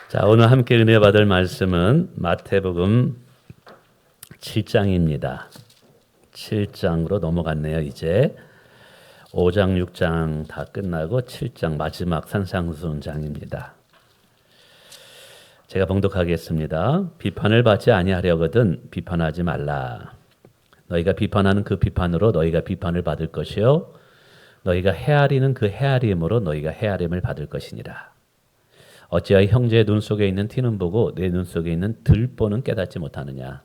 자, 오늘 함께 은혜 받을 말씀은 마태복음 7장입니다. 7장으로 넘어갔네요. 이제 5장, 6장 다 끝나고 7장 마지막 산상수훈장입니다. 제가 봉독하겠습니다. 비판을 받지 아니하려거든 비판하지 말라. 너희가 비판하는 그 비판으로 너희가 비판을 받을 것이요 너희가 헤아리는 그 헤아림으로 너희가 헤아림을 받을 것이니라. 어찌하여 형제의 눈 속에 있는 티는 보고 내 눈 속에 있는 들보는 깨닫지 못하느냐.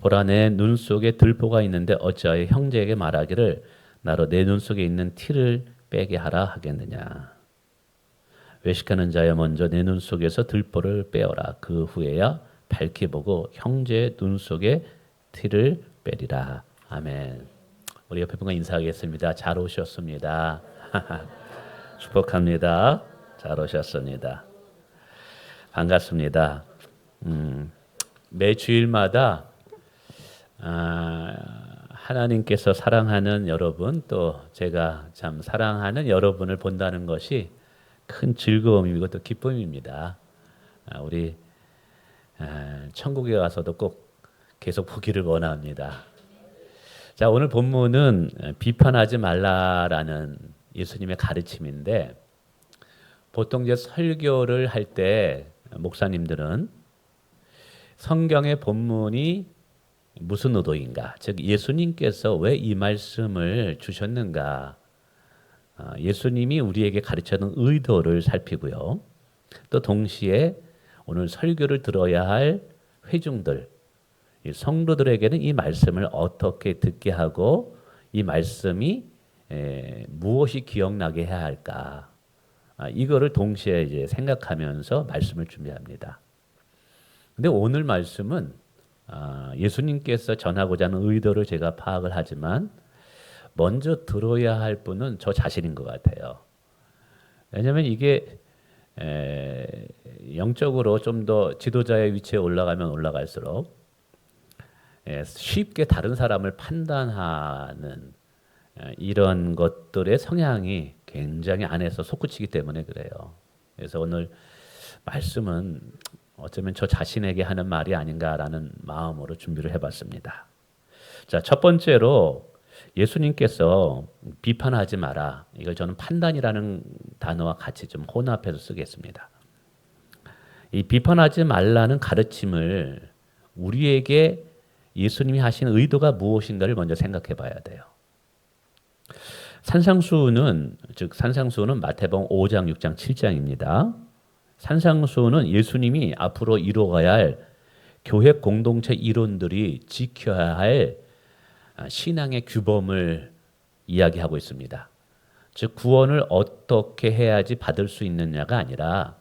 보라, 내 눈 속에 들보가 있는데 어찌하여 형제에게 말하기를 나로 내 눈 속에 있는 티를 빼게 하라 하겠느냐. 외식하는 자여, 먼저 내 눈 속에서 들보를 빼어라. 그 후에야 밝히 보고 형제의 눈 속에 티를 빼리라. 아멘. 우리 옆에 분과 인사하겠습니다. 잘 오셨습니다. 축복합니다. 잘 오셨습니다. 반갑습니다. 매 주일마다 하나님께서 사랑하는 여러분, 또 제가 참 사랑하는 여러분을 본다는 것이 큰 즐거움이고 또 기쁨입니다. 우리 천국에 가서도 꼭 계속 보기를 원합니다. 자, 오늘 본문은 비판하지 말라라는 예수님의 가르침인데, 보통 이제 설교를 할 때 목사님들은 성경의 본문이 무슨 의도인가, 즉 예수님께서 왜 이 말씀을 주셨는가, 예수님이 우리에게 가르쳐는 의도를 살피고요. 또 동시에 오늘 설교를 들어야 할 회중들, 성도들에게는 이 말씀을 어떻게 듣게 하고 이 말씀이 무엇이 기억나게 해야 할까, 이거를 동시에 이제 생각하면서 말씀을 준비합니다. 근데 오늘 말씀은 예수님께서 전하고자 하는 의도를 제가 파악을 하지만 먼저 들어야 할 분은 저 자신인 것 같아요. 왜냐하면 이게 영적으로 좀 더 지도자의 위치에 올라가면 올라갈수록 쉽게 다른 사람을 판단하는 이런 것들의 성향이 굉장히 안에서 솟구치기 때문에 그래요. 그래서 오늘 말씀은 어쩌면 저 자신에게 하는 말이 아닌가라는 마음으로 준비를 해봤습니다. 자, 첫 번째로 예수님께서 비판하지 마라. 이걸 저는 판단이라는 단어와 같이 좀 혼합해서 쓰겠습니다. 이 비판하지 말라는 가르침을 우리에게 예수님이 하신 의도가 무엇인가를 먼저 생각해 봐야 돼요. 산상수훈은 마태복음 5장, 6장, 7장입니다. 산상수훈은 예수님이 앞으로 이루어가야 할 교회 공동체 이론들이 지켜야 할 신앙의 규범을 이야기하고 있습니다. 즉 구원을 어떻게 해야지 받을 수 있느냐가 아니라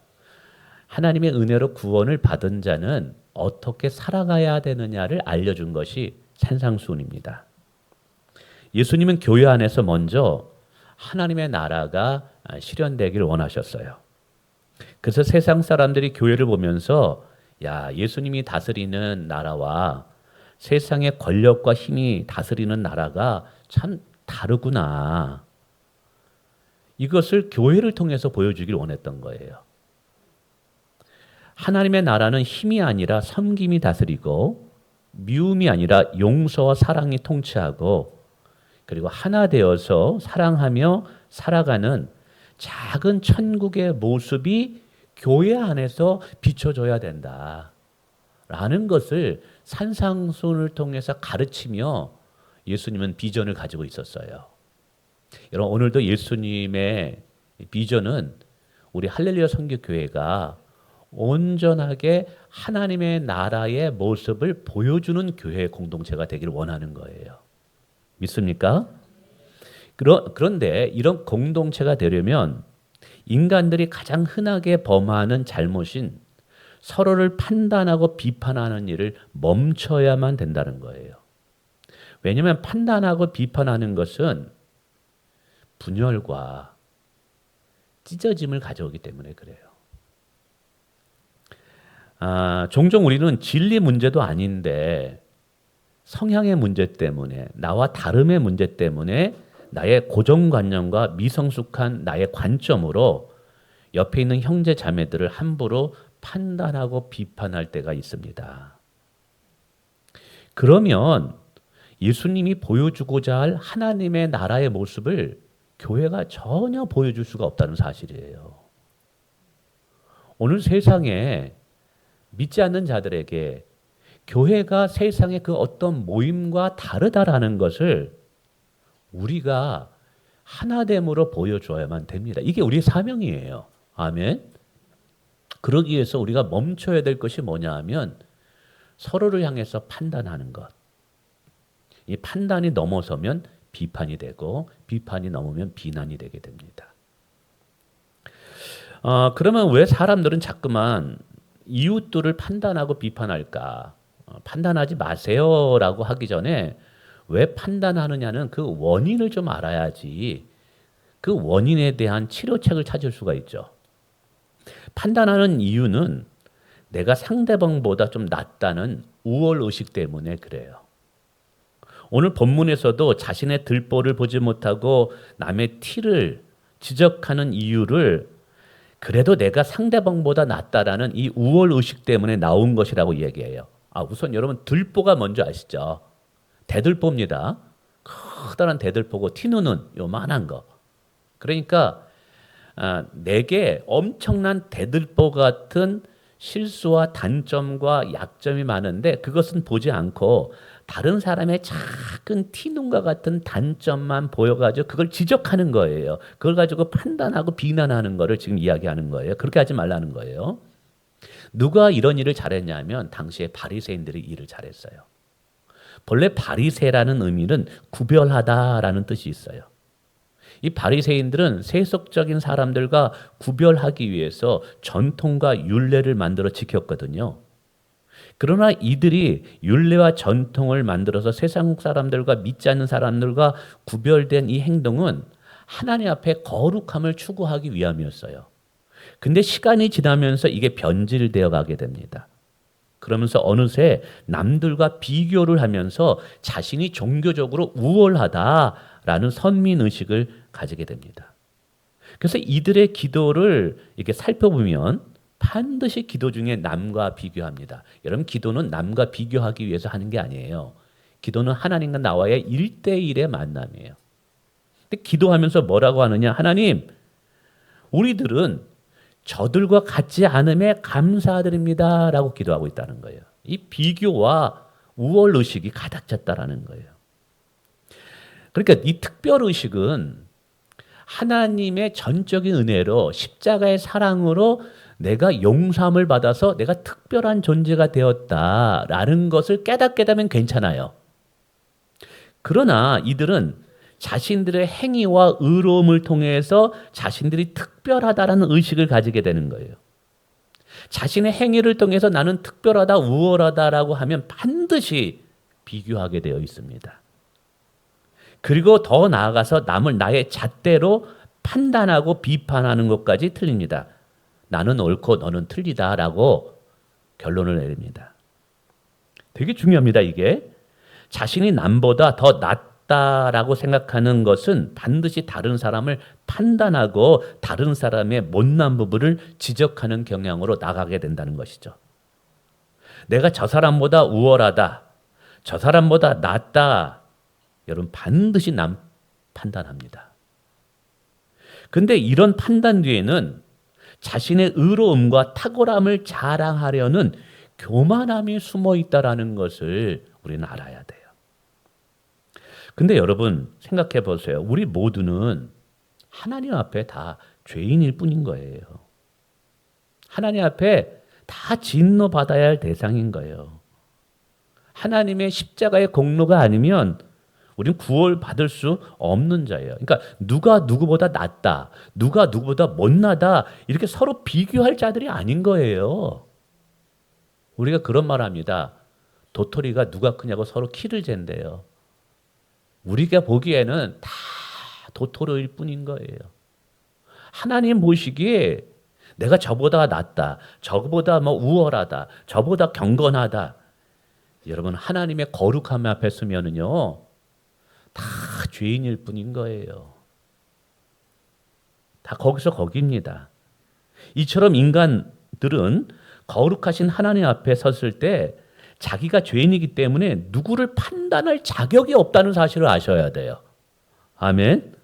하나님의 은혜로 구원을 받은 자는 어떻게 살아가야 되느냐를 알려준 것이 산상수훈입니다. 예수님은 교회 안에서 먼저 하나님의 나라가 실현되기를 원하셨어요. 그래서 세상 사람들이 교회를 보면서 야, 예수님이 다스리는 나라와 세상의 권력과 힘이 다스리는 나라가 참 다르구나. 이것을 교회를 통해서 보여주길 원했던 거예요. 하나님의 나라는 힘이 아니라 섬김이 다스리고 미움이 아니라 용서와 사랑이 통치하고 그리고 하나 되어서 사랑하며 살아가는 작은 천국의 모습이 교회 안에서 비춰져야 된다라는 것을 산상수훈을 통해서 가르치며 예수님은 비전을 가지고 있었어요. 여러분, 오늘도 예수님의 비전은 우리 할렐루야 선교교회가 온전하게 하나님의 나라의 모습을 보여주는 교회 공동체가 되기를 원하는 거예요. 믿습니까? 그런데 이런 공동체가 되려면 인간들이 가장 흔하게 범하는 잘못인 서로를 판단하고 비판하는 일을 멈춰야만 된다는 거예요. 왜냐하면 판단하고 비판하는 것은 분열과 찢어짐을 가져오기 때문에 그래요. 종종 우리는 진리 문제도 아닌데 성향의 문제 때문에, 나와 다름의 문제 때문에 나의 고정관념과 미성숙한 나의 관점으로 옆에 있는 형제 자매들을 함부로 판단하고 비판할 때가 있습니다. 그러면 예수님이 보여주고자 할 하나님의 나라의 모습을 교회가 전혀 보여줄 수가 없다는 사실이에요. 오늘 세상에 믿지 않는 자들에게 교회가 세상의 그 어떤 모임과 다르다라는 것을 우리가 하나됨으로 보여줘야만 됩니다. 이게 우리의 사명이에요. 아멘. 그러기 위해서 우리가 멈춰야 될 것이 뭐냐 하면 서로를 향해서 판단하는 것. 이 판단이 넘어서면 비판이 되고 비판이 넘으면 비난이 되게 됩니다. 그러면 왜 사람들은 자꾸만 이웃들을 판단하고 비판할까? 판단하지 마세요라고 하기 전에 왜 판단하느냐는 그 원인을 좀 알아야지 그 원인에 대한 치료책을 찾을 수가 있죠. 판단하는 이유는 내가 상대방보다 좀 낫다는 우월의식 때문에 그래요. 오늘 본문에서도 자신의 들보를 보지 못하고 남의 티를 지적하는 이유를 그래도 내가 상대방보다 낫다라는 이 우월의식 때문에 나온 것이라고 얘기해요. 우선 여러분 들보가 뭔지 아시죠? 대들보입니다. 커다란 대들보고 티누는 요만한 거. 그러니까 내게 엄청난 대들보 같은 실수와 단점과 약점이 많은데 그것은 보지 않고 다른 사람의 작은 티눈과 같은 단점만 보여가지고 그걸 지적하는 거예요. 그걸 가지고 판단하고 비난하는 거를 지금 이야기하는 거예요. 그렇게 하지 말라는 거예요. 누가 이런 일을 잘했냐면 당시에 바리새인들이 일을 잘했어요. 본래 바리새라는 의미는 구별하다라는 뜻이 있어요. 이 바리새인들은 세속적인 사람들과 구별하기 위해서 전통과 율례를 만들어 지켰거든요. 그러나 이들이 율례와 전통을 만들어서 세상 사람들과 믿지 않는 사람들과 구별된 이 행동은 하나님 앞에 거룩함을 추구하기 위함이었어요. 근데 시간이 지나면서 이게 변질되어 가게 됩니다. 그러면서 어느새 남들과 비교를 하면서 자신이 종교적으로 우월하다라는 선민의식을 가지게 됩니다. 그래서 이들의 기도를 이렇게 살펴보면 반드시 기도 중에 남과 비교합니다. 여러분 기도는 남과 비교하기 위해서 하는 게 아니에요. 기도는 하나님과 나와의 1대1의 만남이에요. 근데 기도하면서 뭐라고 하느냐? 하나님, 우리들은 저들과 같지 않음에 감사드립니다 라고 기도하고 있다는 거예요. 이 비교와 우월의식이 가득 찼다라는 거예요. 그러니까 이 특별의식은 하나님의 전적인 은혜로 십자가의 사랑으로 내가 용서함을 받아서 내가 특별한 존재가 되었다라는 것을 깨닫게 되면 괜찮아요. 그러나 이들은 자신들의 행위와 의로움을 통해서 자신들이 특별하다라는 의식을 가지게 되는 거예요. 자신의 행위를 통해서 나는 특별하다, 우월하다라고 하면 반드시 비교하게 되어 있습니다. 그리고 더 나아가서 남을 나의 잣대로 판단하고 비판하는 것까지 틀립니다. 나는 옳고 너는 틀리다라고 결론을 내립니다. 되게 중요합니다, 이게. 자신이 남보다 더 낫다라고 생각하는 것은 반드시 다른 사람을 판단하고 다른 사람의 못난 부분을 지적하는 경향으로 나가게 된다는 것이죠. 내가 저 사람보다 우월하다, 저 사람보다 낫다, 여러분 반드시 남 판단합니다. 근데 이런 판단 뒤에는 자신의 의로움과 탁월함을 자랑하려는 교만함이 숨어 있다라는 것을 우리는 알아야 돼요. 근데 여러분 생각해 보세요. 우리 모두는 하나님 앞에 다 죄인일 뿐인 거예요. 하나님 앞에 다 진노 받아야 할 대상인 거예요. 하나님의 십자가의 공로가 아니면 우리는 구원 받을 수 없는 자예요. 그러니까 누가 누구보다 낫다, 누가 누구보다 못나다 이렇게 서로 비교할 자들이 아닌 거예요. 우리가 그런 말 합니다. 도토리가 누가 크냐고 서로 키를 잰대요. 우리가 보기에는 다 도토리일 뿐인 거예요. 하나님 보시기에 내가 저보다 낫다, 저보다 우월하다, 저보다 경건하다. 여러분 하나님의 거룩함 앞에 서면은요. 다 죄인일 뿐인 거예요. 다 거기서 거기입니다. 이처럼 인간들은 거룩하신 하나님 앞에 섰을 때 자기가 죄인이기 때문에 누구를 판단할 자격이 없다는 사실을 아셔야 돼요. 아멘.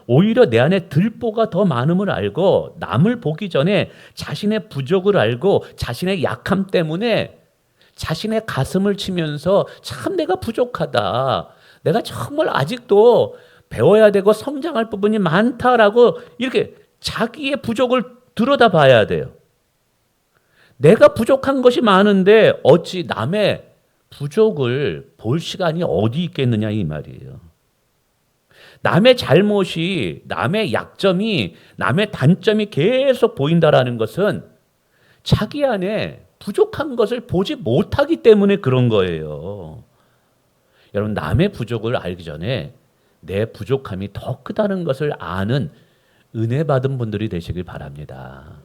오히려 내 안에 들보가 더 많음을 알고 남을 보기 전에 자신의 부족을 알고 자신의 약함 때문에 자신의 가슴을 치면서 참 내가 부족하다. 내가 정말 아직도 배워야 되고 성장할 부분이 많다라고 이렇게 자기의 부족을 들여다봐야 돼요. 내가 부족한 것이 많은데 어찌 남의 부족을 볼 시간이 어디 있겠느냐 이 말이에요. 남의 잘못이, 남의 약점이, 남의 단점이 계속 보인다라는 것은 자기 안에 부족한 것을 보지 못하기 때문에 그런 거예요. 여러분, 남의 부족을 알기 전에 내 부족함이 더 크다는 것을 아는 은혜 받은 분들이 되시길 바랍니다.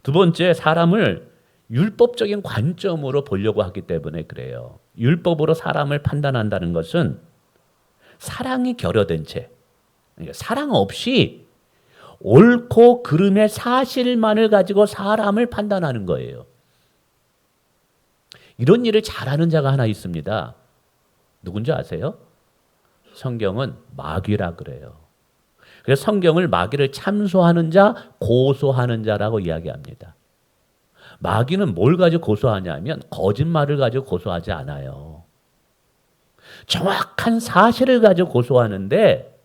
두 번째, 사람을 율법적인 관점으로 보려고 하기 때문에 그래요. 율법으로 사람을 판단한다는 것은 사랑이 결여된 채, 그러니까 사랑 없이 옳고 그름의 사실만을 가지고 사람을 판단하는 거예요. 이런 일을 잘하는 자가 하나 있습니다. 누군지 아세요? 성경은 마귀라 그래요. 그래서 성경을 마귀를 참소하는 자, 고소하는 자라고 이야기합니다. 마귀는 뭘 가지고 고소하냐면 거짓말을 가지고 고소하지 않아요. 정확한 사실을 가지고 고소하는데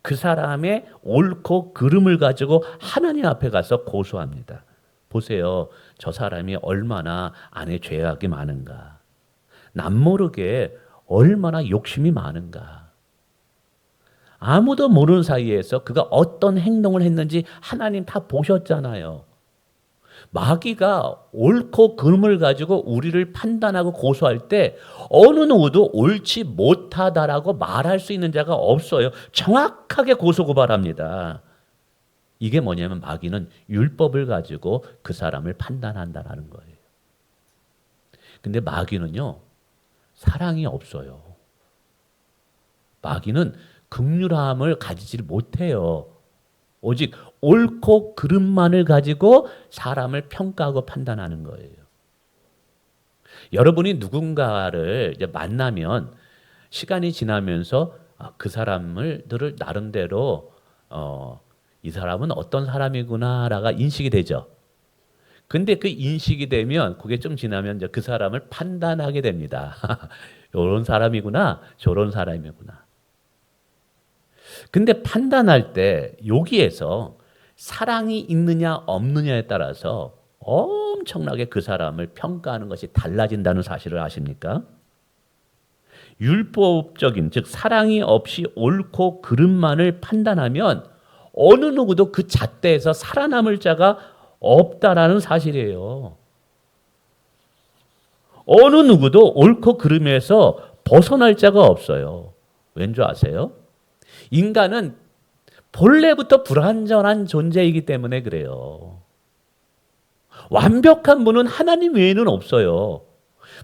그 사람의 옳고 그름을 가지고 하나님 앞에 가서 고소합니다. 보세요. 저 사람이 얼마나 안에 죄악이 많은가. 남모르게 얼마나 욕심이 많은가. 아무도 모르는 사이에서 그가 어떤 행동을 했는지 하나님 다 보셨잖아요. 마귀가 옳고 그름을 가지고 우리를 판단하고 고소할 때 어느 누구도 옳지 못하다라고 말할 수 있는 자가 없어요. 정확하게 고소고발합니다. 이게 뭐냐면 마귀는 율법을 가지고 그 사람을 판단한다라는 거예요. 근데 마귀는요, 사랑이 없어요. 마귀는 긍휼함을 가지지 못해요. 오직 옳고 그름만을 가지고 사람을 평가하고 판단하는 거예요. 여러분이 누군가를 이제 만나면 시간이 지나면서 그 사람들을 나름대로 이 사람은 어떤 사람이구나라가 인식이 되죠. 근데 그 인식이 되면 그게 좀 지나면 이제 그 사람을 판단하게 됩니다. 이런 사람이구나, 저런 사람이구나. 근데 판단할 때 여기에서 사랑이 있느냐 없느냐에 따라서 엄청나게 그 사람을 평가하는 것이 달라진다는 사실을 아십니까? 율법적인, 즉 사랑이 없이 옳고 그름만을 판단하면 어느 누구도 그 잣대에서 살아남을 자가 없다라는 사실이에요. 어느 누구도 옳고 그름에서 벗어날 자가 없어요. 왠지 아세요? 인간은 본래부터 불완전한 존재이기 때문에 그래요. 완벽한 분은 하나님 외에는 없어요.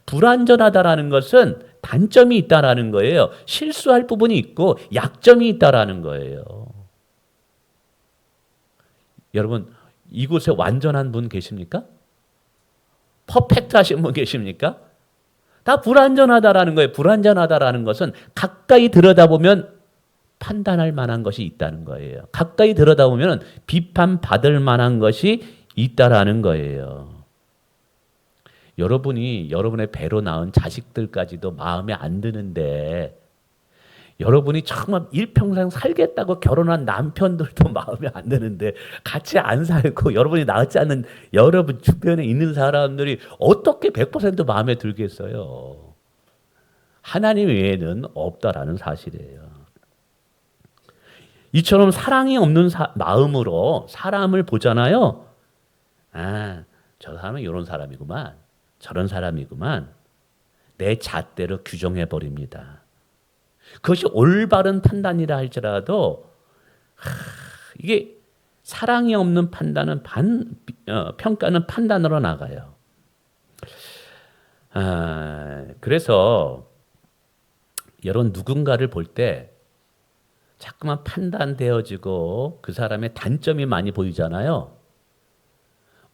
불완전하다라는 것은 단점이 있다라는 거예요. 실수할 부분이 있고 약점이 있다라는 거예요. 여러분, 이곳에 완전한 분 계십니까? 퍼펙트 하신 분 계십니까? 다 불완전하다라는 거예요. 불완전하다라는 것은 가까이 들여다보면 판단할 만한 것이 있다는 거예요. 가까이 들여다보면 비판받을 만한 것이 있다라는 거예요. 여러분이 여러분의 배로 낳은 자식들까지도 마음에 안 드는데 여러분이 정말 일평생 살겠다고 결혼한 남편들도 마음에 안 드는데 같이 안 살고 여러분이 낳지 않는 여러분 주변에 있는 사람들이 어떻게 100% 마음에 들겠어요? 하나님 외에는 없다라는 사실이에요. 이처럼 사랑이 없는 마음으로 사람을 보잖아요. 저 사람은 이런 사람이구만. 저런 사람이구만. 내 잣대로 규정해 버립니다. 그것이 올바른 판단이라 할지라도 이게 사랑이 없는 판단은 평가는 판단으로 나가요. 그래서 여러분 누군가를 볼 때 자꾸만 판단되어지고 그 사람의 단점이 많이 보이잖아요.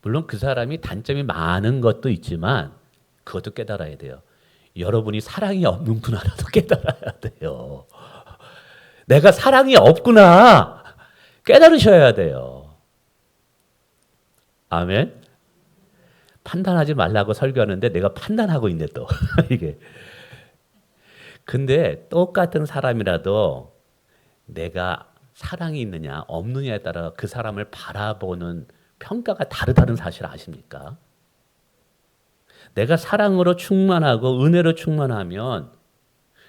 물론 그 사람이 단점이 많은 것도 있지만 그것도 깨달아야 돼요. 여러분이 사랑이 없는구나라도 깨달아야 돼요. 내가 사랑이 없구나 깨달으셔야 돼요. 아멘. 판단하지 말라고 설교하는데 내가 판단하고 있네 또 이게. 근데 똑같은 사람이라도 내가 사랑이 있느냐 없느냐에 따라 그 사람을 바라보는 평가가 다르다는 사실 아십니까? 내가 사랑으로 충만하고 은혜로 충만하면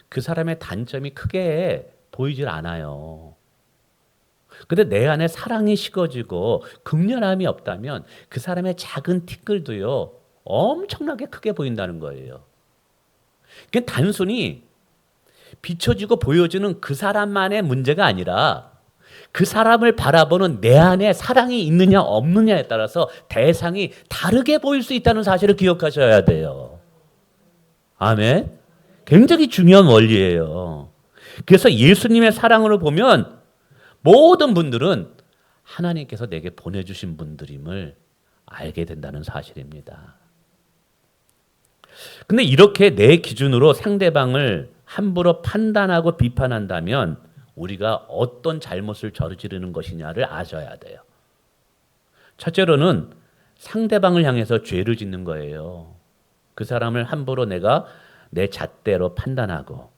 그 사람의 단점이 크게 보이질 않아요. 근데 내 안에 사랑이 식어지고 극렬함이 없다면 그 사람의 작은 티끌도요 엄청나게 크게 보인다는 거예요. 그게 단순히 비춰지고 보여지는 그 사람만의 문제가 아니라 그 사람을 바라보는 내 안에 사랑이 있느냐 없느냐에 따라서 대상이 다르게 보일 수 있다는 사실을 기억하셔야 돼요. 아멘. 굉장히 중요한 원리예요. 그래서 예수님의 사랑으로 보면 모든 분들은 하나님께서 내게 보내주신 분들임을 알게 된다는 사실입니다. 근데 이렇게 내 기준으로 상대방을 함부로 판단하고 비판한다면 우리가 어떤 잘못을 저지르는 것이냐를 아셔야 돼요. 첫째로는 상대방을 향해서 죄를 짓는 거예요. 그 사람을 함부로 내가 내 잣대로 판단하고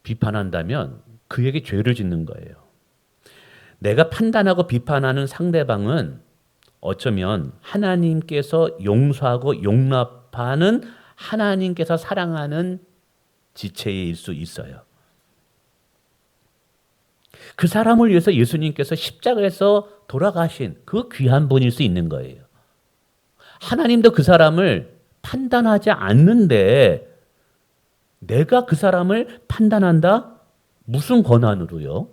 비판한다면 그에게 죄를 짓는 거예요. 내가 판단하고 비판하는 상대방은 어쩌면 하나님께서 용서하고 용납하는 하나님께서 사랑하는 지체일 수 있어요. 그 사람을 위해서 예수님께서 십자가에서 돌아가신 그 귀한 분일 수 있는 거예요. 하나님도 그 사람을 판단하지 않는데 내가 그 사람을 판단한다? 무슨 권한으로요?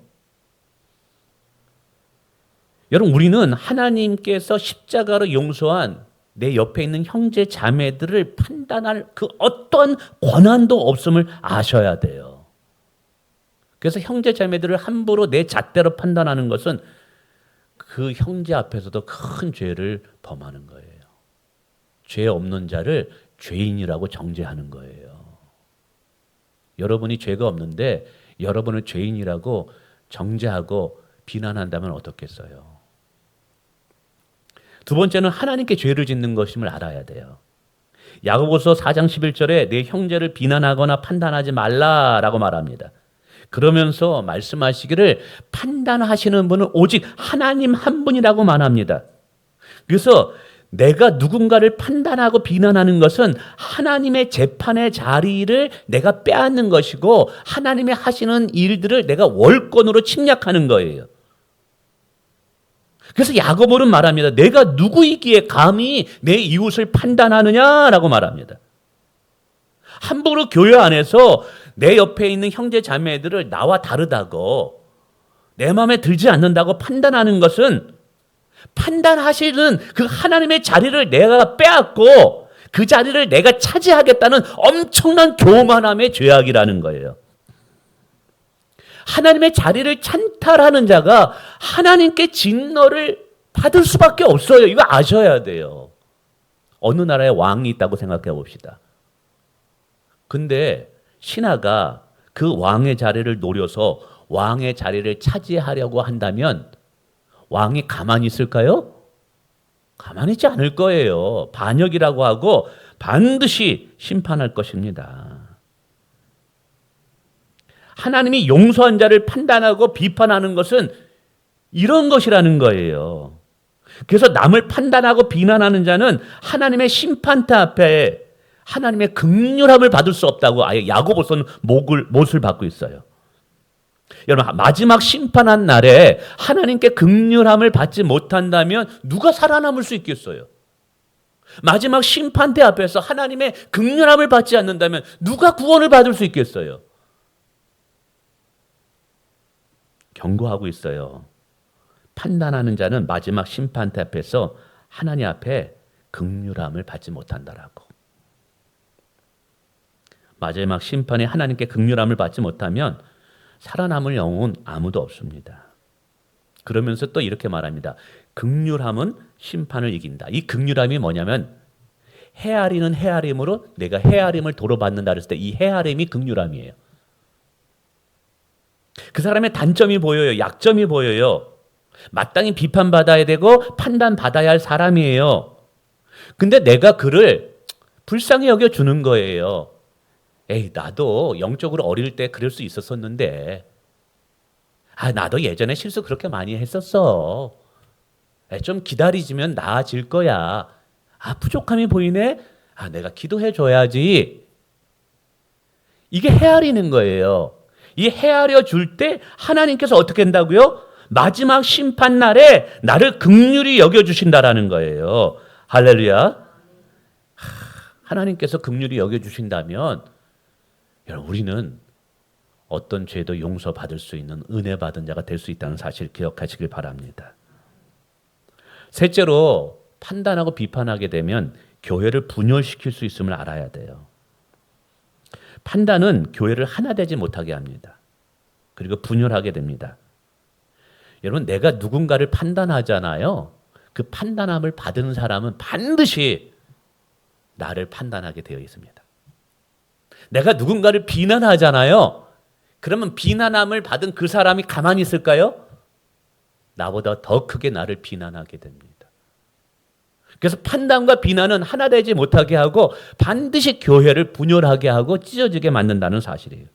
여러분, 우리는 하나님께서 십자가로 용서한 내 옆에 있는 형제 자매들을 판단할 그 어떤 권한도 없음을 아셔야 돼요. 그래서 형제 자매들을 함부로 내 잣대로 판단하는 것은 그 형제 앞에서도 큰 죄를 범하는 거예요. 죄 없는 자를 죄인이라고 정죄하는 거예요. 여러분이 죄가 없는데 여러분을 죄인이라고 정죄하고 비난한다면 어떻겠어요? 두 번째는 하나님께 죄를 짓는 것임을 알아야 돼요. 야고보서 4장 11절에 내 형제를 비난하거나 판단하지 말라라고 말합니다. 그러면서 말씀하시기를 판단하시는 분은 오직 하나님 한 분이라고 말합니다. 그래서 내가 누군가를 판단하고 비난하는 것은 하나님의 재판의 자리를 내가 빼앗는 것이고 하나님의 하시는 일들을 내가 월권으로 침략하는 거예요. 그래서 야고보는 말합니다. 내가 누구이기에 감히 내 이웃을 판단하느냐라고 말합니다. 함부로 교회 안에서 내 옆에 있는 형제 자매들을 나와 다르다고 내 마음에 들지 않는다고 판단하는 것은 판단하시는 그 하나님의 자리를 내가 빼앗고 그 자리를 내가 차지하겠다는 엄청난 교만함의 죄악이라는 거예요. 하나님의 자리를 찬탈하는 자가 하나님께 진노를 받을 수밖에 없어요. 이거 아셔야 돼요. 어느 나라에 왕이 있다고 생각해 봅시다. 근데 신하가 그 왕의 자리를 노려서 왕의 자리를 차지하려고 한다면 왕이 가만히 있을까요? 가만히 있지 않을 거예요. 반역이라고 하고 반드시 심판할 것입니다. 하나님이 용서한 자를 판단하고 비판하는 것은 이런 것이라는 거예요. 그래서 남을 판단하고 비난하는 자는 하나님의 심판대 앞에 하나님의 긍휼함을 받을 수 없다고 아예 야고보서는 못을 받고 있어요. 여러분, 마지막 심판한 날에 하나님께 긍휼함을 받지 못한다면 누가 살아남을 수 있겠어요? 마지막 심판대 앞에서 하나님의 긍휼함을 받지 않는다면 누가 구원을 받을 수 있겠어요? 경고하고 있어요. 판단하는 자는 마지막 심판대 앞에서 하나님 앞에 긍휼함을 받지 못한다라고. 마지막 심판에 하나님께 긍휼함을 받지 못하면 살아남을 영혼은 아무도 없습니다. 그러면서 또 이렇게 말합니다. 긍휼함은 심판을 이긴다. 이 긍휼함이 뭐냐면 헤아리는 헤아림으로 내가 헤아림을 도로 받는다 그랬을 때 이 헤아림이 긍휼함이에요. 그 사람의 단점이 보여요. 약점이 보여요. 마땅히 비판받아야 되고 판단받아야 할 사람이에요. 근데 내가 그를 불쌍히 여겨주는 거예요. 에이, 나도 영적으로 어릴 때 그럴 수 있었었는데 나도 예전에 실수 그렇게 많이 했었어. 좀 기다리지면 나아질 거야. 부족함이 보이네? 내가 기도해 줘야지. 이게 헤아리는 거예요. 이 헤아려 줄 때 하나님께서 어떻게 한다고요? 마지막 심판 날에 나를 긍휼히 여겨주신다라는 거예요. 할렐루야. 하나님께서 긍휼히 여겨주신다면 여러분, 우리는 어떤 죄도 용서받을 수 있는 은혜 받은 자가 될 수 있다는 사실 기억하시길 바랍니다. 셋째로 판단하고 비판하게 되면 교회를 분열시킬 수 있음을 알아야 돼요. 판단은 교회를 하나 되지 못하게 합니다. 그리고 분열하게 됩니다. 여러분, 내가 누군가를 판단하잖아요. 그 판단함을 받은 사람은 반드시 나를 판단하게 되어 있습니다. 내가 누군가를 비난하잖아요. 그러면 비난함을 받은 그 사람이 가만히 있을까요? 나보다 더 크게 나를 비난하게 됩니다. 그래서 판단과 비난은 하나 되지 못하게 하고 반드시 교회를 분열하게 하고 찢어지게 만든다는 사실이에요.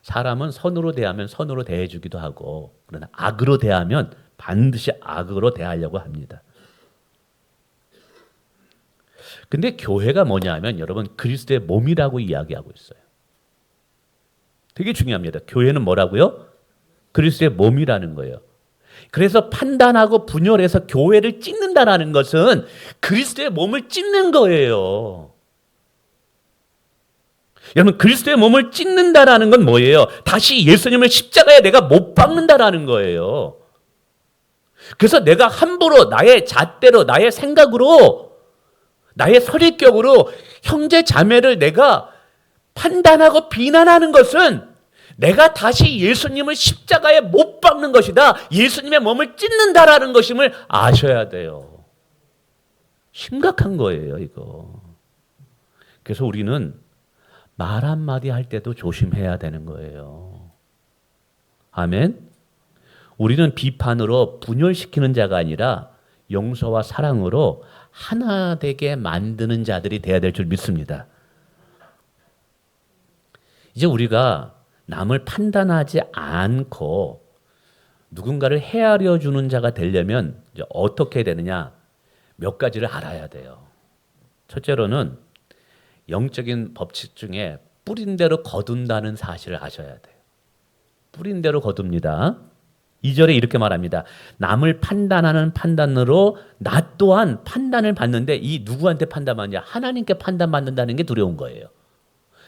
사람은 선으로 대하면 선으로 대해주기도 하고, 그러나 악으로 대하면 반드시 악으로 대하려고 합니다. 근데 교회가 뭐냐면 여러분, 그리스도의 몸이라고 이야기하고 있어요. 되게 중요합니다. 교회는 뭐라고요? 그리스도의 몸이라는 거예요. 그래서 판단하고 분열해서 교회를 찢는다라는 것은 그리스도의 몸을 찢는 거예요. 여러분, 그리스도의 몸을 찢는다라는 건 뭐예요? 다시 예수님을 십자가에 내가 못 박는다라는 거예요. 그래서 내가 함부로 나의 잣대로, 나의 생각으로, 나의 선입견으로 형제 자매를 내가 판단하고 비난하는 것은 내가 다시 예수님을 십자가에 못 박는 것이다. 예수님의 몸을 찢는다라는 것임을 아셔야 돼요. 심각한 거예요, 이거. 그래서 우리는 말 한마디 할 때도 조심해야 되는 거예요. 아멘. 우리는 비판으로 분열시키는 자가 아니라 용서와 사랑으로 하나 되게 만드는 자들이 돼야 될 줄 믿습니다. 이제 우리가 남을 판단하지 않고 누군가를 헤아려 주는 자가 되려면 이제 어떻게 되느냐? 몇 가지를 알아야 돼요. 첫째로는 영적인 법칙 중에 뿌린 대로 거둔다는 사실을 아셔야 돼요. 뿌린 대로 거둡니다. 2절에 이렇게 말합니다. 남을 판단하는 판단으로 나 또한 판단을 받는데, 이 누구한테 판단받냐? 하나님께 판단받는다는 게 두려운 거예요.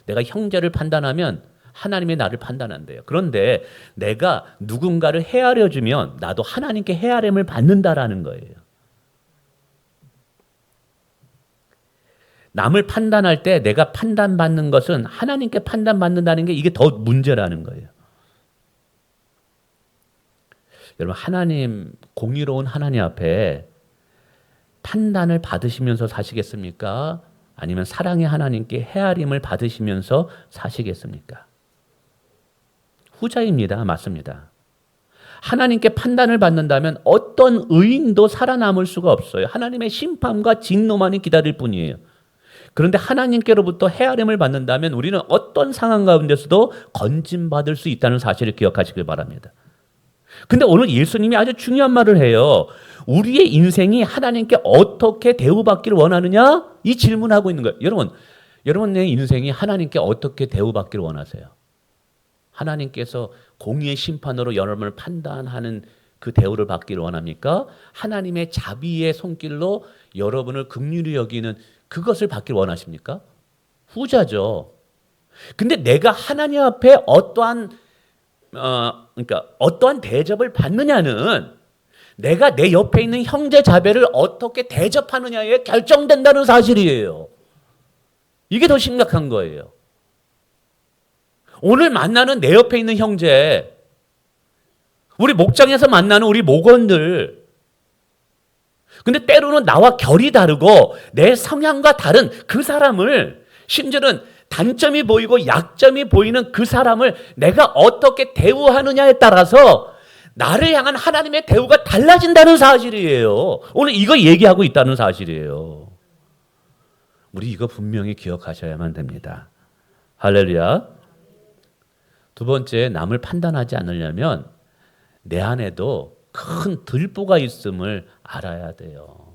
내가 형제를 판단하면 하나님이 나를 판단한대요. 그런데 내가 누군가를 헤아려 주면 나도 하나님께 헤아림을 받는다라는 거예요. 남을 판단할 때 내가 판단받는 것은 하나님께 판단받는다는 게 이게 더 문제라는 거예요. 여러분, 하나님, 공의로운 하나님 앞에 판단을 받으시면서 사시겠습니까? 아니면 사랑의 하나님께 헤아림을 받으시면서 사시겠습니까? 후자입니다. 맞습니다. 하나님께 판단을 받는다면 어떤 의인도 살아남을 수가 없어요. 하나님의 심판과 진노만이 기다릴 뿐이에요. 그런데 하나님께로부터 헤아림을 받는다면 우리는 어떤 상황 가운데서도 건진받을 수 있다는 사실을 기억하시길 바랍니다. 근데 오늘 예수님이 아주 중요한 말을 해요. 우리의 인생이 하나님께 어떻게 대우받기를 원하느냐? 이 질문하고 있는 거예요. 여러분의 인생이 하나님께 어떻게 대우받기를 원하세요? 하나님께서 공의의 심판으로 여러분을 판단하는 그 대우를 받기를 원합니까? 하나님의 자비의 손길로 여러분을 긍휼히 여기는 그것을 받기를 원하십니까? 후자죠. 근데 내가 하나님 앞에 어떠한 대접을 받느냐는 내가 내 옆에 있는 형제 자매를 어떻게 대접하느냐에 결정된다는 사실이에요. 이게 더 심각한 거예요. 오늘 만나는 내 옆에 있는 형제, 우리 목장에서 만나는 우리 목원들, 근데 때로는 나와 결이 다르고 내 성향과 다른 그 사람을, 심지어는 단점이 보이고 약점이 보이는 그 사람을 내가 어떻게 대우하느냐에 따라서 나를 향한 하나님의 대우가 달라진다는 사실이에요. 오늘 이거 얘기하고 있다는 사실이에요. 우리 이거 분명히 기억하셔야만 됩니다. 할렐루야. 두 번째, 남을 판단하지 않으려면 내 안에도 큰 들보가 있음을 알아야 돼요.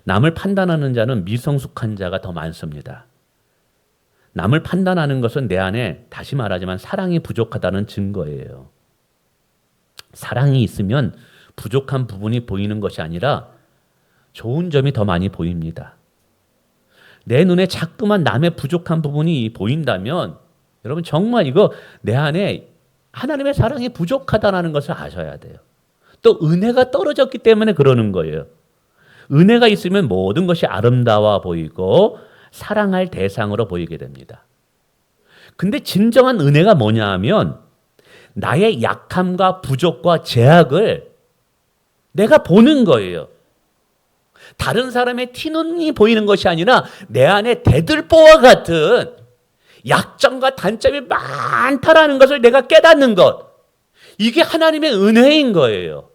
남을 판단하는 자는 미성숙한 자가 더 많습니다. 남을 판단하는 것은 내 안에, 다시 말하지만 사랑이 부족하다는 증거예요. 사랑이 있으면 부족한 부분이 보이는 것이 아니라 좋은 점이 더 많이 보입니다. 내 눈에 자꾸만 남의 부족한 부분이 보인다면 여러분 정말 이거 내 안에 하나님의 사랑이 부족하다는 것을 아셔야 돼요. 또 은혜가 떨어졌기 때문에 그러는 거예요. 은혜가 있으면 모든 것이 아름다워 보이고 사랑할 대상으로 보이게 됩니다. 근데 진정한 은혜가 뭐냐 하면 나의 약함과 부족과 제약을 내가 보는 거예요. 다른 사람의 티눈이 보이는 것이 아니라 내 안에 대들보와 같은 약점과 단점이 많다라는 것을 내가 깨닫는 것. 이게 하나님의 은혜인 거예요.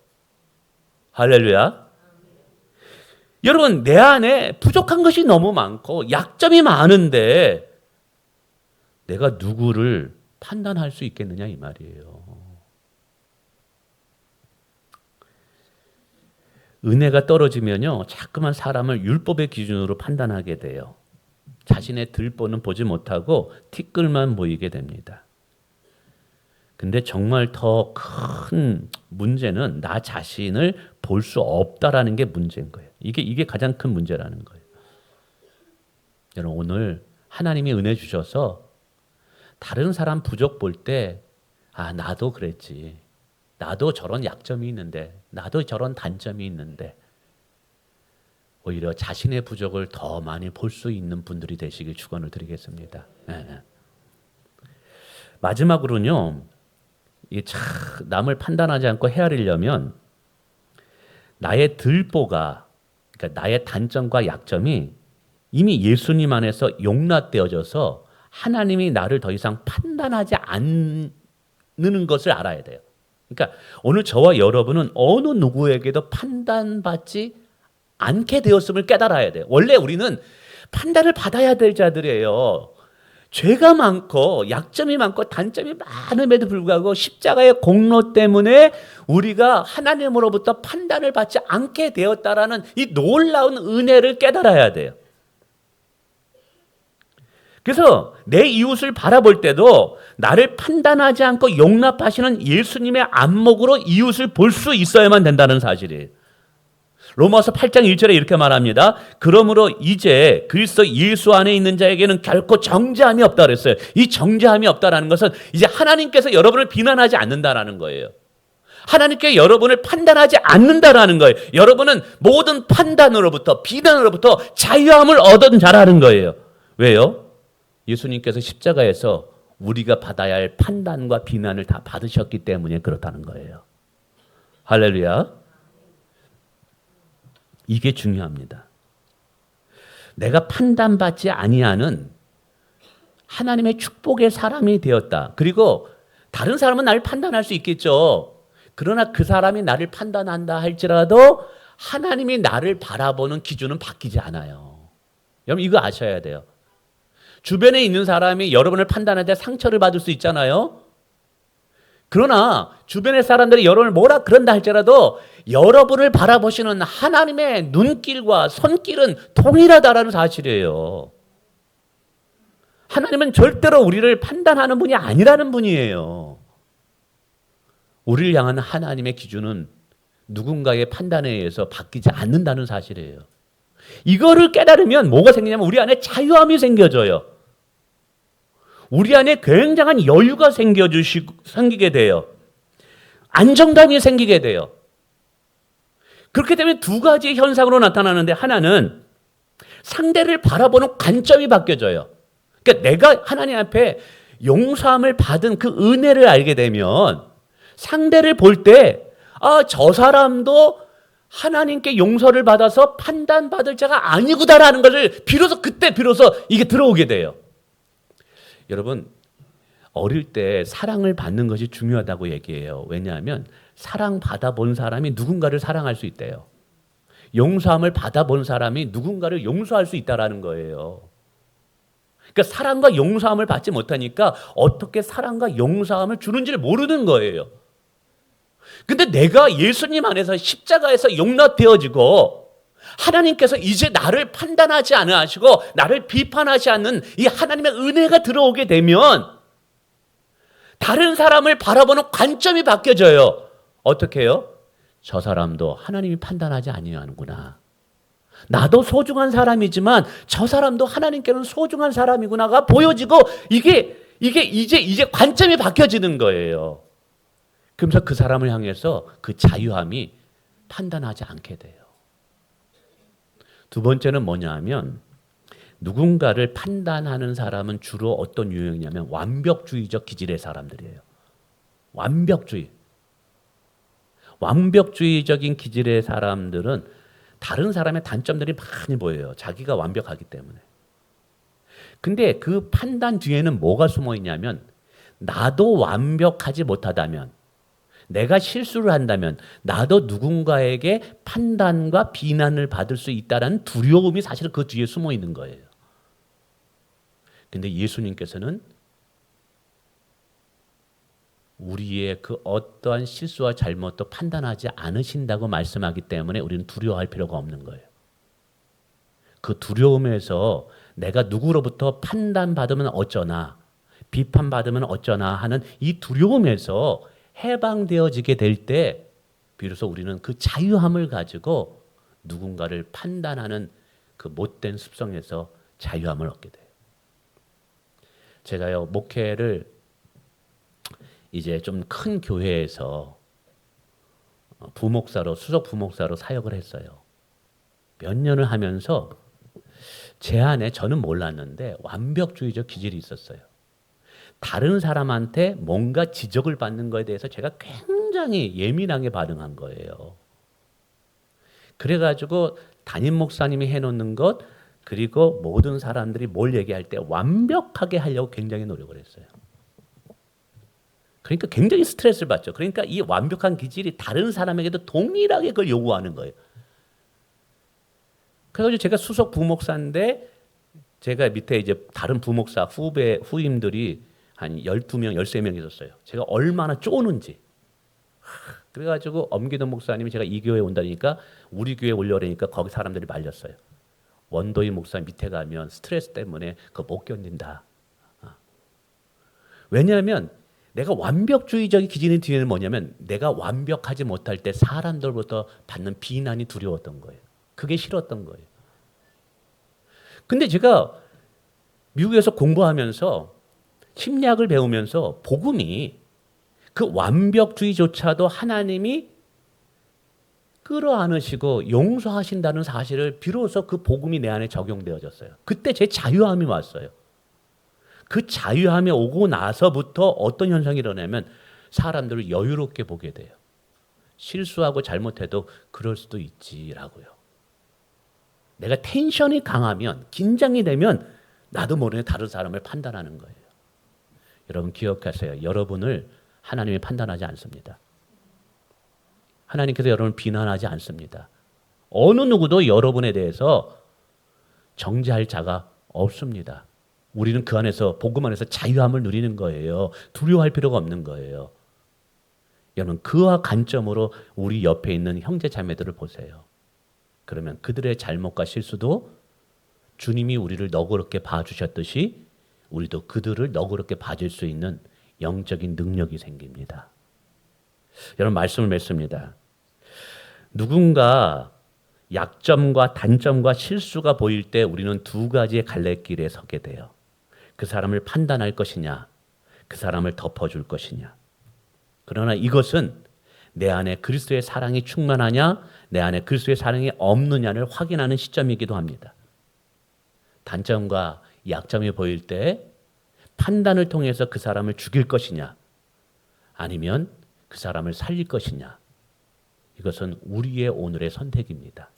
할렐루야. 여러분, 내 안에 부족한 것이 너무 많고 약점이 많은데 내가 누구를 판단할 수 있겠느냐 이 말이에요. 은혜가 떨어지면요, 자꾸만 사람을 율법의 기준으로 판단하게 돼요. 자신의 들보는 보지 못하고 티끌만 보이게 됩니다. 근데 정말 더 큰 문제는 나 자신을 볼 수 없다라는 게 문제인 거예요. 이게 가장 큰 문제라는 거예요. 여러분, 오늘 하나님이 은혜 주셔서 다른 사람 부족 볼 때, 아, 나도 그랬지. 나도 저런 약점이 있는데, 나도 저런 단점이 있는데, 오히려 자신의 부족을 더 많이 볼 수 있는 분들이 되시길 축원을 드리겠습니다. 네. 마지막으로는요, 남을 판단하지 않고 헤아리려면 나의 들보가, 그러니까 나의 단점과 약점이 이미 예수님 안에서 용납되어져서 하나님이 나를 더 이상 판단하지 않는 것을 알아야 돼요. 그러니까 오늘 저와 여러분은 어느 누구에게도 판단받지 않게 되었음을 깨달아야 돼요. 원래 우리는 판단을 받아야 될 자들이에요. 죄가 많고 약점이 많고 단점이 많음에도 불구하고 십자가의 공로 때문에 우리가 하나님으로부터 판단을 받지 않게 되었다라는 이 놀라운 은혜를 깨달아야 돼요. 그래서 내 이웃을 바라볼 때도 나를 판단하지 않고 용납하시는 예수님의 안목으로 이웃을 볼 수 있어야만 된다는 사실이에요. 로마서 8장 1절에 이렇게 말합니다. 그러므로 이제 그리스도 예수 안에 있는 자에게는 결코 정죄함이 없다 그랬어요. 이 정죄함이 없다라는 것은 이제 하나님께서 여러분을 비난하지 않는다라는 거예요. 하나님께 여러분을 판단하지 않는다라는 거예요. 여러분은 모든 판단으로부터 비난으로부터 자유함을 얻은 자라는 거예요. 왜요? 예수님께서 십자가에서 우리가 받아야 할 판단과 비난을 다 받으셨기 때문에 그렇다는 거예요. 할렐루야. 이게 중요합니다. 내가 판단받지 아니하는 하나님의 축복의 사람이 되었다. 그리고 다른 사람은 나를 판단할 수 있겠죠. 그러나 그 사람이 나를 판단한다 할지라도 하나님이 나를 바라보는 기준은 바뀌지 않아요. 여러분 이거 아셔야 돼요. 주변에 있는 사람이 여러분을 판단할 때 상처를 받을 수 있잖아요. 그러나 주변의 사람들이 여러분을 뭐라 그런다 할지라도 여러분을 바라보시는 하나님의 눈길과 손길은 동일하다라는 사실이에요. 하나님은 절대로 우리를 판단하는 분이 아니라는 분이에요. 우리를 향한 하나님의 기준은 누군가의 판단에 의해서 바뀌지 않는다는 사실이에요. 이거를 깨달으면 뭐가 생기냐면 우리 안에 자유함이 생겨져요. 우리 안에 굉장한 여유가 생기게 돼요. 안정감이 생기게 돼요. 그렇게 되면 두 가지의 현상으로 나타나는데 하나는 상대를 바라보는 관점이 바뀌어져요. 그러니까 내가 하나님 앞에 용서함을 받은 그 은혜를 알게 되면 상대를 볼 때, 아, 저 사람도 하나님께 용서를 받아서 판단받을 자가 아니구나라는 것을 그때 비로소 이게 들어오게 돼요. 여러분, 어릴 때 사랑을 받는 것이 중요하다고 얘기해요. 왜냐하면 사랑 받아본 사람이 누군가를 사랑할 수 있대요. 용서함을 받아본 사람이 누군가를 용서할 수 있다라는 거예요. 그러니까 사랑과 용서함을 받지 못하니까 어떻게 사랑과 용서함을 주는지를 모르는 거예요. 근데 내가 예수님 안에서 십자가에서 용납되어지고 하나님께서 이제 나를 판단하지 않으 하시고 나를 비판하지 않는 이 하나님의 은혜가 들어오게 되면 다른 사람을 바라보는 관점이 바뀌어져요. 어떻게 해요? 저 사람도 하나님이 판단하지 아니하는구나. 나도 소중한 사람이지만 저 사람도 하나님께는 소중한 사람이구나가 보여지고 이게 이제 관점이 바뀌어지는 거예요. 그러면서 그 사람을 향해서 그 자유함이 판단하지 않게 돼요. 두 번째는 뭐냐 하면 누군가를 판단하는 사람은 주로 어떤 유형이냐면 완벽주의적 기질의 사람들이에요. 완벽주의적인 기질의 사람들은 다른 사람의 단점들이 많이 보여요. 자기가 완벽하기 때문에. 근데 그 판단 뒤에는 뭐가 숨어 있냐면 나도 완벽하지 못하다면, 내가 실수를 한다면 나도 누군가에게 판단과 비난을 받을 수 있다는 두려움이 사실 그 뒤에 숨어 있는 거예요. 근데 예수님께서는 우리의 그 어떠한 실수와 잘못도 판단하지 않으신다고 말씀하기 때문에 우리는 두려워할 필요가 없는 거예요. 그 두려움에서 내가 누구로부터 판단받으면 어쩌나, 비판받으면 어쩌나 하는 이 두려움에서 해방되어지게 될 때 비로소 우리는 그 자유함을 가지고 누군가를 판단하는 그 못된 습성에서 자유함을 얻게 돼요. 제가요, 목회를 이제 좀 큰 교회에서 수석 부목사로 사역을 했어요. 몇 년을 하면서 제 안에 저는 몰랐는데 완벽주의적 기질이 있었어요. 다른 사람한테 뭔가 지적을 받는 것에 대해서 제가 굉장히 예민하게 반응한 거예요. 그래가지고 담임 목사님이 해놓는 것, 그리고 모든 사람들이 뭘 얘기할 때 완벽하게 하려고 굉장히 노력을 했어요. 그러니까 굉장히 스트레스를 받죠. 그러니까 이 완벽한 기질이 다른 사람에게도 동일하게 그걸 요구하는 거예요. 그래서 제가 수석 부목사인데 제가 밑에 이제 다른 부목사 후임들이 한 12명, 13명 있었어요. 제가 얼마나 쪼는지. 그래가지고 엄기동 목사님이 제가 이 교회에 온다니까 우리 교회에 올려오니까 거기 사람들이 말렸어요. 원도희 목사 밑에 가면 스트레스 때문에 그거 못 견딘다. 왜냐하면 내가 완벽주의적인 기질의 뒤에는 뭐냐면 내가 완벽하지 못할 때 사람들부터 받는 비난이 두려웠던 거예요. 그게 싫었던 거예요. 근데 제가 미국에서 공부하면서 심리학을 배우면서 복음이 그 완벽주의조차도 하나님이 끌어안으시고 용서하신다는 사실을 비로소 그 복음이 내 안에 적용되어졌어요. 그때 제 자유함이 왔어요. 그 자유함이 오고 나서부터 어떤 현상이 일어나면 사람들을 여유롭게 보게 돼요. 실수하고 잘못해도 그럴 수도 있지라고요. 내가 텐션이 강하면, 긴장이 되면 나도 모르게 다른 사람을 판단하는 거예요. 여러분 기억하세요. 여러분을 하나님이 판단하지 않습니다. 하나님께서 여러분을 비난하지 않습니다. 어느 누구도 여러분에 대해서 정죄할 자가 없습니다. 우리는 그 안에서 복음 안에서 자유함을 누리는 거예요. 두려워할 필요가 없는 거예요. 여러분 그와 관점으로 우리 옆에 있는 형제 자매들을 보세요. 그러면 그들의 잘못과 실수도 주님이 우리를 너그럽게 봐주셨듯이 우리도 그들을 너그럽게 봐줄 수 있는 영적인 능력이 생깁니다. 여러분 말씀을 맺습니다. 누군가 약점과 단점과 실수가 보일 때 우리는 두 가지의 갈래길에 서게 돼요. 그 사람을 판단할 것이냐, 그 사람을 덮어줄 것이냐. 그러나 이것은 내 안에 그리스도의 사랑이 충만하냐, 내 안에 그리스도의 사랑이 없느냐를 확인하는 시점이기도 합니다. 단점과 약점이 보일 때 판단을 통해서 그 사람을 죽일 것이냐, 아니면 그 사람을 살릴 것이냐. 이것은 우리의 오늘의 선택입니다.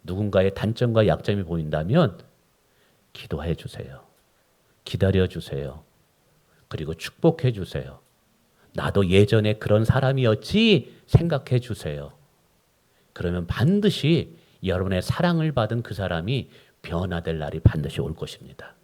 누군가의 단점과 약점이 보인다면 기도해 주세요. 기다려 주세요. 그리고 축복해 주세요. 나도 예전에 그런 사람이었지 생각해 주세요. 그러면 반드시 여러분의 사랑을 받은 그 사람이 변화될 날이 반드시 올 것입니다.